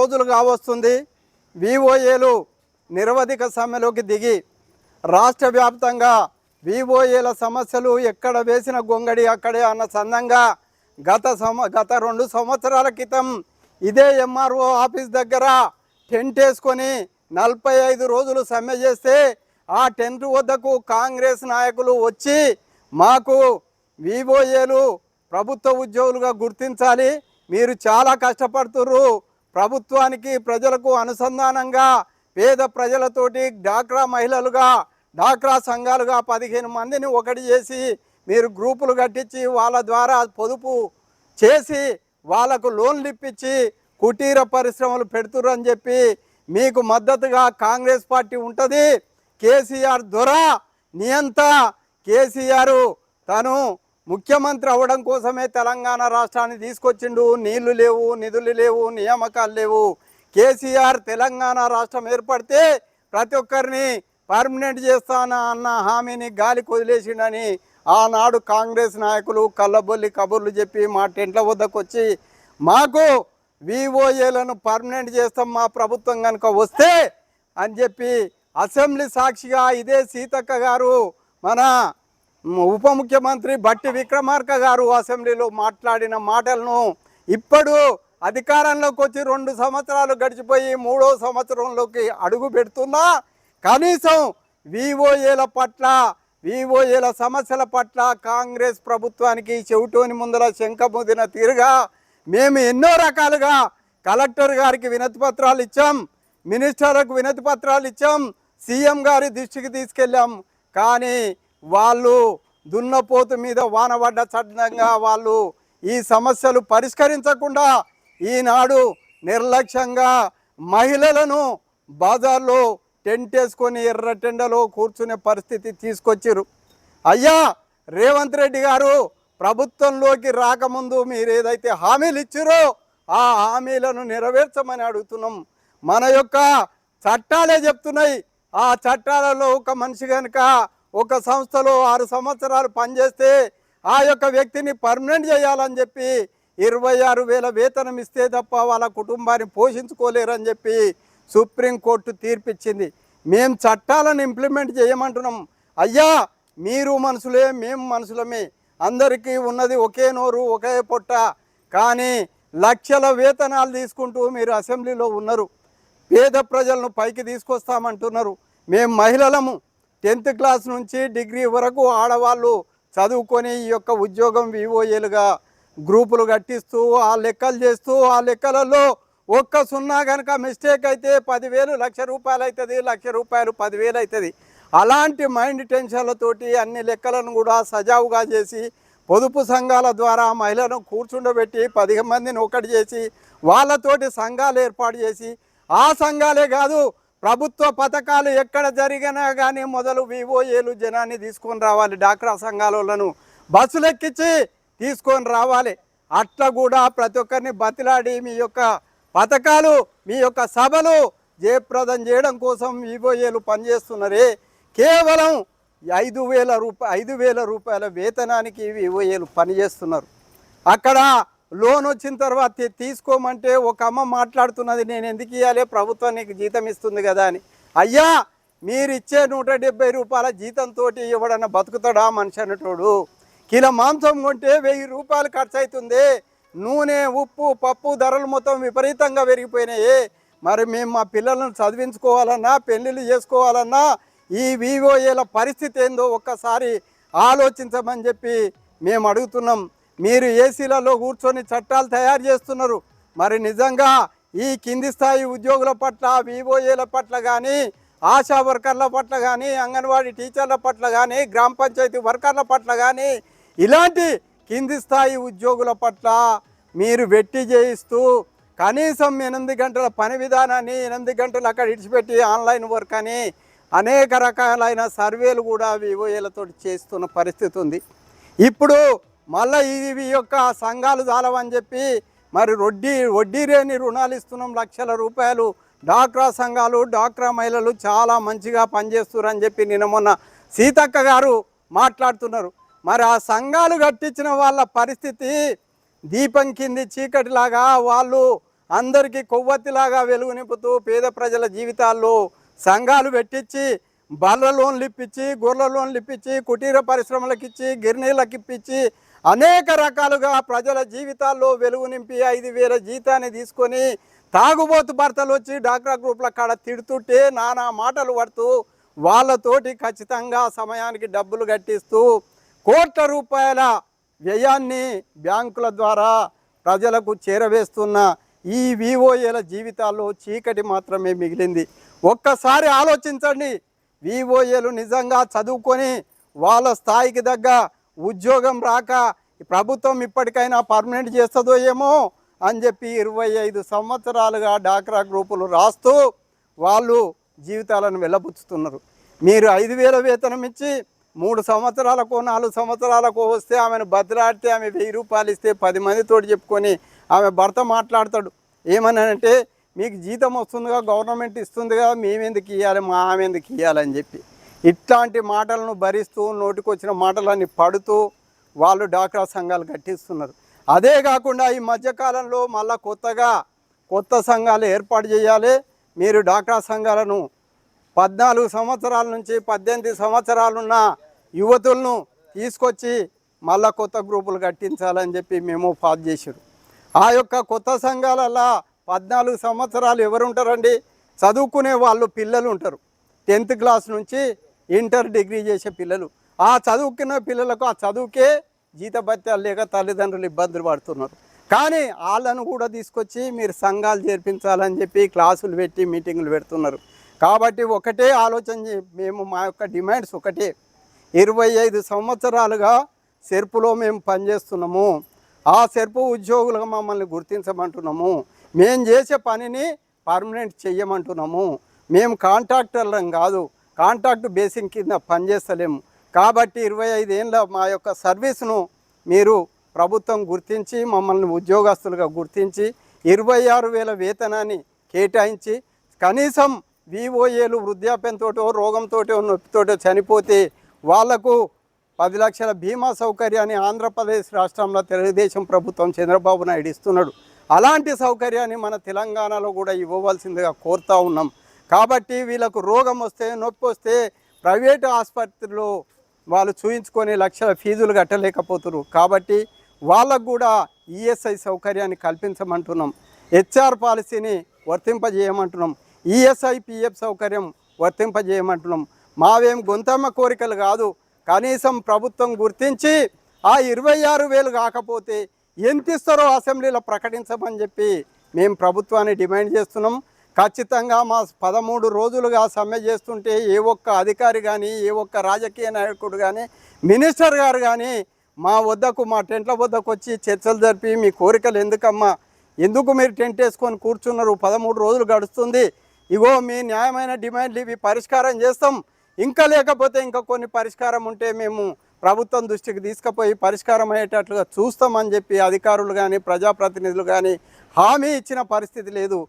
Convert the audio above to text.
రోజులు కావస్తుంది వివోఏలు నిరవధిక సమ్మెలోకి దిగి రాష్ట్ర వ్యాప్తంగా వివోఏల సమస్యలు ఎక్కడ వేసిన గొంగడి అక్కడే అన్న సందంగా గత 2 సంవత్సరాల క్రితం ఇదే ఎంఆర్ఓ ఆఫీస్ దగ్గర టెంట్ వేసుకొని 45 రోజులు సమ్మె చేస్తే ఆ టెంట్ వద్దకు కాంగ్రెస్ నాయకులు వచ్చి మాకు వివోఏలు ప్రభుత్వ ఉద్యోగులుగా గుర్తించాలి, మీరు చాలా కష్టపడుతుర్రు, ప్రభుత్వానికి ప్రజలకు అనుసంధానంగా పేద ప్రజలతోటి డాక్రా మహిళలుగా డాక్రా సంఘాలుగా 15 మందిని ఒకటి చేసి మీరు గ్రూపులు కట్టించి వాళ్ళ ద్వారా పొదుపు చేసి వాళ్ళకు లోన్లు ఇప్పించి కుటీర పరిశ్రమలు పెడుతుర్రు అని చెప్పి మీకు మద్దతుగా కాంగ్రెస్ పార్టీ ఉంటుంది. కేసీఆర్ దొర నియంత కేసీఆర్ తను ముఖ్యమంత్రి అవ్వడం కోసమే తెలంగాణ రాష్ట్రాన్ని తీసుకొచ్చిండు. నీళ్లు లేవు, నిధులు లేవు, నియామకాలు లేవు. కేసీఆర్ తెలంగాణ రాష్ట్రం ఏర్పడితే ప్రతి ఒక్కరిని పర్మనెంట్ చేస్తానా అన్న హామీని గాలికి వదిలేసిండని ఆనాడు కాంగ్రెస్ నాయకులు కళ్ళబొల్లి కబుర్లు చెప్పి మా టెంట్ల వద్దకు వచ్చి మాకు వివోఏలను పర్మనెంట్ చేస్తాం మా ప్రభుత్వం కనుక వస్తే అని చెప్పి అసెంబ్లీ సాక్షిగా ఇదే సీతక్క గారు మన ఉప ముఖ్యమంత్రి బట్టి విక్రమార్క గారు అసెంబ్లీలో మాట్లాడిన మాటలను ఇప్పుడు అధికారంలోకి వచ్చి 2 సంవత్సరాలు గడిచిపోయి 3వ సంవత్సరంలోకి అడుగు పెడుతున్నా కనీసం వివోఏల పట్ల వివోఏల సమస్యల పట్ల కాంగ్రెస్ ప్రభుత్వానికి చెవిటోని ముందల శంఖముదిన తీరుగా మేము ఎన్నో రకాలుగా కలెక్టర్ గారికి వినతి పత్రాలు ఇచ్చాం, మినిస్టర్లకు వినతి పత్రాలు ఇచ్చాం, సీఎం గారి దృష్టికి తీసుకెళ్ళాం. కానీ వాళ్ళు దున్నపోతు మీద వానబడ్డ చట్టంగా వాళ్ళు ఈ సమస్యలు పరిష్కరించకుండా ఈనాడు నిర్లక్ష్యంగా మహిళలను బజార్లో టెంట్ వేసుకొని ఎర్ర టెండలో కూర్చునే పరిస్థితి తీసుకొచ్చారు. అయ్యా రేవంత్ రెడ్డి గారు ప్రభుత్వంలోకి రాకముందు మీరు ఏదైతే హామీలు ఇచ్చారో ఆ హామీలను నెరవేర్చమని అడుగుతున్నాం. మన యొక్క చట్టాలే చెప్తున్నాయి. ఆ చట్టాలలో ఒక మనిషి కనుక ఒక సంస్థలో 6 సంవత్సరాలు పనిచేస్తే ఆ యొక్క వ్యక్తిని పర్మనెంట్ చేయాలని చెప్పి 26,000 వేతనం ఇస్తే తప్ప వాళ్ళ కుటుంబాన్ని పోషించుకోలేరని చెప్పి సుప్రీంకోర్టు తీర్పిచ్చింది. మేము చట్టాలను ఇంప్లిమెంట్ చేయమంటున్నాం. అయ్యా మీరు మనుషులే, మేము మనుషులమే, అందరికీ ఉన్నది ఒకే నోరు ఒకే పొట్ట. కానీ లక్షల వేతనాలు తీసుకుంటూ మీరు అసెంబ్లీలో ఉన్నారు, పేద ప్రజలను పైకి తీసుకొస్తామంటున్నారు. మేము మహిళలము 10th క్లాస్ నుంచి డిగ్రీ వరకు ఆడవాళ్ళు చదువుకొని ఈ యొక్క ఉద్యోగం వివోఏలుగా గ్రూపులు కట్టిస్తూ ఆ లెక్కలు చేస్తూ ఆ లెక్కలలో ఒక్క సున్నా కనుక మిస్టేక్ అయితే 10,000 1,00,000 అవుతుంది, 1,00,000 10,000 అవుతుంది. అలాంటి మైండ్ టెన్షన్లతోటి అన్ని లెక్కలను కూడా సజావుగా చేసి పొదుపు సంఘాల ద్వారా మహిళలను కూర్చుండబెట్టి 10 మందిని ఒకటి చేసి వాళ్ళతోటి సంఘాలు ఏర్పాటు చేసి ఆ సంఘాలే కాదు ప్రభుత్వ పథకాలు ఎక్కడ జరిగినా కానీ మొదలు వివోఏలు జనాన్ని తీసుకొని రావాలి, డాక్రా సంఘాలను బస్సులు ఎక్కించి తీసుకొని రావాలి. అట్లా కూడా ప్రతి ఒక్కరిని బతిలాడి మీ యొక్క పథకాలు మీ యొక్క సభలు జయప్రదం చేయడం కోసం వివోఏలు పనిచేస్తున్నారే. కేవలం 5,000 రూపాయల వేతనానికి వివోఏలు పనిచేస్తున్నారు. అక్కడ లోన్ వచ్చిన తర్వాత తీసుకోమంటే ఒక అమ్మ మాట్లాడుతున్నది, నేను ఎందుకు ఇవ్వాలి, ప్రభుత్వం నీకు జీతం ఇస్తుంది కదా అని. అయ్యా మీరు ఇచ్చే 170 రూపాయల జీతంతో ఎవడన్నా బతుకుతాడా మనిషి అనేటోడు? కిలో మాంసం కొంటే 1000 రూపాయలు ఖర్చు అవుతుంది. నూనె, ఉప్పు, పప్పు ధరలు మొత్తం విపరీతంగా పెరిగిపోయినాయి. మరి మేము మా పిల్లలను చదివించుకోవాలన్నా పెళ్ళిళ్ళు చేసుకోవాలన్నా ఈ వివోఏల పరిస్థితి ఏందో ఒక్కసారి ఆలోచించమని చెప్పి మేము అడుగుతున్నాం. మీరు ఏసీలలో కూర్చొని చట్టాలు తయారు చేస్తున్నారు. మరి నిజంగా ఈ కింది స్థాయి ఉద్యోగుల పట్ల వివోఏల పట్ల కానీ ఆశా వర్కర్ల పట్ల కానీ అంగన్వాడీ టీచర్ల పట్ల కానీ గ్రామ పంచాయతీ వర్కర్ల పట్ల కానీ ఇలాంటి కింది స్థాయి ఉద్యోగుల పట్ల మీరు వెట్టి చేయిస్తూ కనీసం 8 గంటల పని విధానాన్ని 8 గంటలు అక్కడ ఇడిచిపెట్టి ఆన్లైన్ వర్క్ అని అనేక రకాలైన సర్వేలు కూడా వివోఏలతో చేస్తున్న పరిస్థితి ఉంది. ఇప్పుడు మళ్ళీ ఇవి యొక్క సంఘాలు చాలవని చెప్పి మరి వడ్డీ లేని రుణాలు ఇస్తున్నాం, లక్షల రూపాయలు. డాక్రా సంఘాలు డాక్రా మహిళలు చాలా మంచిగా పనిచేస్తున్నారని చెప్పి నిన్న మొన్న సీతక్క గారు మాట్లాడుతున్నారు. మరి ఆ సంఘాలు కట్టించిన వాళ్ళ పరిస్థితి దీపం కింది చీకటిలాగా వాళ్ళు అందరికీ కొవ్వొత్తిలాగా వెలుగు నింపుతూ పేద ప్రజల జీవితాల్లో సంఘాలు పెట్టించి బర్రె లోన్లు ఇప్పించి గొర్రెల లోన్లు ఇప్పించి కుటీర పరిశ్రమలకు ఇచ్చి గిర్నీలకు ఇప్పించి అనేక రకాలుగా ప్రజల జీవితాల్లో వెలుగు నింపి 5,000 జీతాన్ని తీసుకొని తాగుబోతు భర్తలు వచ్చి డాక్రా గ్రూప్ల కాడ తిడుతుంటే నానా మాటలు పడుతూ వాళ్ళతోటి ఖచ్చితంగా సమయానికి డబ్బులు కట్టిస్తూ కోట్ల రూపాయల వ్యయాన్ని బ్యాంకుల ద్వారా ప్రజలకు చేరవేస్తున్న ఈ వివోఏల జీవితాల్లో చీకటి మాత్రమే మిగిలింది. ఒక్కసారి ఆలోచించండి. వివోఏలు నిజంగా చదువుకొని వాళ్ళ స్థాయికి తగ్గ ఉద్యోగం రాక ప్రభుత్వం ఇప్పటికైనా పర్మనెంట్ చేస్తుందో ఏమో అని చెప్పి 25 సంవత్సరాలుగా డాక్రా గ్రూపులు రాస్తూ వాళ్ళు జీవితాలను వెళ్ళబుచ్చుతున్నారు. మీరు 5,000 వేతనం ఇచ్చి 3 సంవత్సరాలకు 4 సంవత్సరాలకు వస్తే ఆమెను బదిలాడితే ఆమె 1,000 రూపాయలు ఇస్తే 10 మందితోటి చెప్పుకొని ఆమె భర్త మాట్లాడతాడు. ఏమనంటే మీకు జీతం వస్తుందిగా, గవర్నమెంట్ ఇస్తుందిగా, మేమెందుకు ఇవ్వాలి, మా ఆమె ఎందుకు ఇవ్వాలని చెప్పి ఇట్లాంటి మాటలను భరిస్తూ నోటికొచ్చిన మాటలన్నీ పడుతూ వాళ్ళు డాక్రా సంఘాలు కట్టిస్తున్నారు. అదే కాకుండా ఈ మధ్యకాలంలో మళ్ళా కొత్త సంఘాలు ఏర్పాటు చేయాలి. మీరు డాక్రా సంఘాలను 14 సంవత్సరాల నుంచి 18 సంవత్సరాలున్న యువతులను తీసుకొచ్చి మళ్ళా కొత్త గ్రూపులు కట్టించాలని చెప్పి మేము పాస్ చేసారు. ఆ యొక్క కొత్త సంఘాలలో 14 సంవత్సరాలు ఎవరు ఉంటారండి? చదువుకునే వాళ్ళు పిల్లలు ఉంటారు. 10th క్లాస్ నుంచి ఇంటర్ డిగ్రీ చేసే పిల్లలు. ఆ చదువుకునే పిల్లలకు ఆ చదువుకే జీతభత్యాలు లేక తల్లిదండ్రులు ఇబ్బందులు పడుతున్నారు. కానీ వాళ్ళను కూడా తీసుకొచ్చి మీరు సంఘాలు చేర్పించాలని చెప్పి క్లాసులు పెట్టి మీటింగులు పెడుతున్నారు. కాబట్టి ఒకటే ఆలోచన మేము మా యొక్క డిమాండ్స్ ఒకటే. 25 సంవత్సరాలుగా సెర్పులో మేము పనిచేస్తున్నాము. ఆ సెర్పు ఉద్యోగులుగా మమ్మల్ని గుర్తించమంటున్నాము. మేము చేసే పనిని పర్మనెంట్ చెయ్యమంటున్నాము. మేము కాంట్రాక్టర్లం కాదు, కాంట్రాక్ట్ బేసింగ్ కింద పనిచేస్తలేము. కాబట్టి 25 ఏళ్ళ మా యొక్క సర్వీస్ను మీరు ప్రభుత్వం గుర్తించి మమ్మల్ని ఉద్యోగస్తులుగా గుర్తించి 26,000 వేతనాన్ని కేటాయించి కనీసం వివోఏలు వృద్ధాప్యంతో రోగంతో నొప్పితో చనిపోతే వాళ్లకు 10 లక్షల బీమా సౌకర్యాన్ని ఆంధ్రప్రదేశ్ రాష్ట్రంలో తెలుగుదేశం ప్రభుత్వం చంద్రబాబు నాయుడు ఇస్తున్నాడు. అలాంటి సౌకర్యాన్ని మన తెలంగాణలో కూడా ఇవ్వవలసిందిగా కోరుతూ ఉన్నాం. కాబట్టి వీళ్ళకు రోగం వస్తే నొప్పి వస్తే ప్రైవేటు ఆసుపత్రిలో వాళ్ళు చూయించుకొని లక్షల ఫీజులు కట్టలేకపోతున్నారు. కాబట్టి వాళ్ళకు కూడా ఈఎస్ఐ సౌకర్యాన్ని కల్పించమంటున్నాం. హెచ్ఆర్ పాలసీని వర్తింపజేయమంటున్నాం. ఈఎస్ఐ పిఎఫ్ సౌకర్యం వర్తింపజేయమంటున్నాం. మావేం గొంతమ్మ కోరికలు కాదు. కనీసం ప్రభుత్వం గుర్తించి ఆ 26,000 కాకపోతే ఎంత ఇస్తారో అసెంబ్లీలో ప్రకటించమని చెప్పి మేము ప్రభుత్వాన్ని డిమాండ్ చేస్తున్నాం. ఖచ్చితంగా మా 13 రోజులుగా సమ్మె చేస్తుంటే ఏ ఒక్క అధికారి కానీ, ఏ ఒక్క రాజకీయ నాయకుడు కానీ, మినిస్టర్ గారు కానీ మా టెంట్ల వద్దకు వచ్చి చర్చలు జరిపి మీ కోరికలు ఎందుకమ్మా, ఎందుకు మీరు టెంట్ వేసుకొని కూర్చున్నారు, 13 రోజులు గడుస్తుంది, ఇగో మీ న్యాయమైన డిమాండ్లు ఇవి పరిష్కారం చేస్తాం, ఇంకా లేకపోతే ఇంకా కొన్ని పరిష్కారం ఉంటే మేము ప్రభుత్వం దృష్టికి తీసుకుపోయి పరిష్కారం అయ్యేటట్లుగా చూస్తామని చెప్పి అధికారులు కానీ ప్రజాప్రతినిధులు కానీ హామీ ఇచ్చిన పరిస్థితి లేదు.